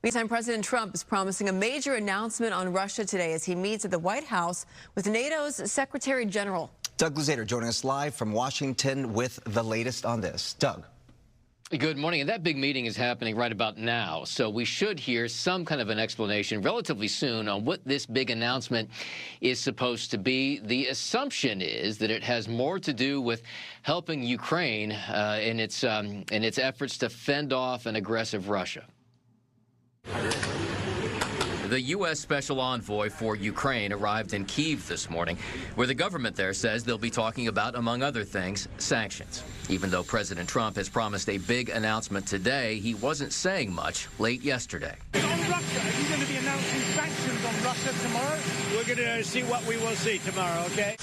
Meantime, President Trump is promising a major announcement on Russia today as he meets at the White House with NATO's Secretary General. Doug Luzader joining us live from Washington with the latest on this. Doug. Good morning. And that big meeting is happening right about now. So we should hear some kind of an explanation relatively soon on what this big announcement is supposed to be. The assumption is that it has more to do with helping Ukraine in its efforts to fend off an aggressive Russia. The U.S. Special Envoy for Ukraine arrived in Kyiv this morning, where the government there says they'll be talking about, among other things, sanctions. Even though President Trump has promised a big announcement today, he wasn't saying much late yesterday. On Russia, are you going to be announcing sanctions on Russia tomorrow? We're going to see what we will see tomorrow, okay?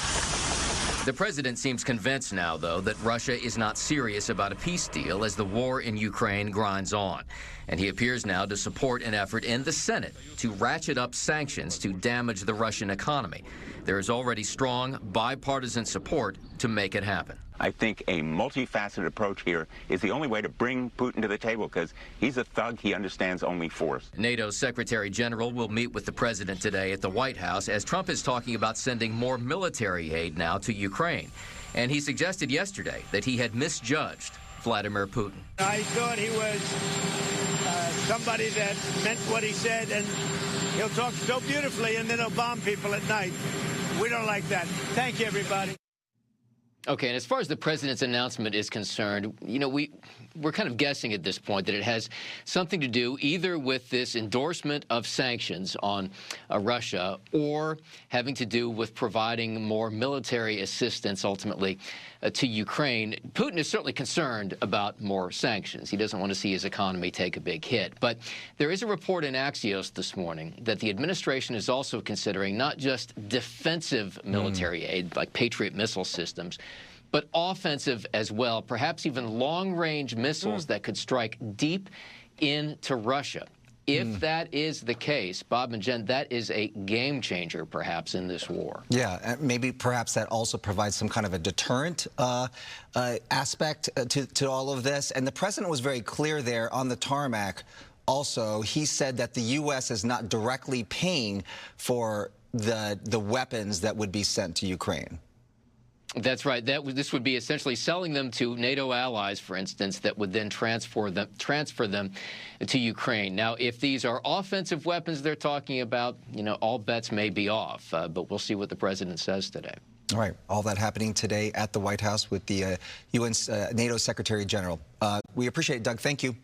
The president seems convinced now, though, that Russia is not serious about a peace deal as the war in Ukraine grinds on. And he appears now to support an effort in the Senate to ratchet up sanctions to damage the Russian economy. There is already strong bipartisan support to make it happen. I think a multifaceted approach here is the only way to bring Putin to the table because he's a thug. He understands only force. NATO's Secretary General will meet with the president today at the White House as Trump is talking about sending more military aid now to Ukraine. And he suggested yesterday that he had misjudged Vladimir Putin. I thought he was somebody that meant what he said, and he'll talk so beautifully and then he'll bomb people at night. We don't like that. Thank you, everybody. Okay, and as far as the president's announcement is concerned, you know, we're kind of guessing at this point that it has something to do either with this endorsement of sanctions on Russia or having to do with providing more military assistance ultimately to Ukraine. Putin is certainly concerned about more sanctions. He doesn't want to see his economy take a big hit. But there is a report in Axios this morning that the administration is also considering not just defensive military aid like Patriot missile systems, but offensive as well, perhaps even long-range missiles that could strike deep into Russia. If that is the case, Bob and Jen, that is a game changer, perhaps, in this war. Yeah, maybe perhaps that also provides some kind of a deterrent aspect to all of this. And the president was very clear there on the tarmac. Also, he said that the U.S. is not directly paying for the weapons that would be sent to Ukraine. That's right. This would be essentially selling them to NATO allies, for instance, that would then transfer them to Ukraine. Now, if these are offensive weapons they're talking about, you know, all bets may be off. But we'll see what the president says today. All right. All that happening today at the White House with the UN NATO Secretary General. We appreciate it, Doug. Thank you.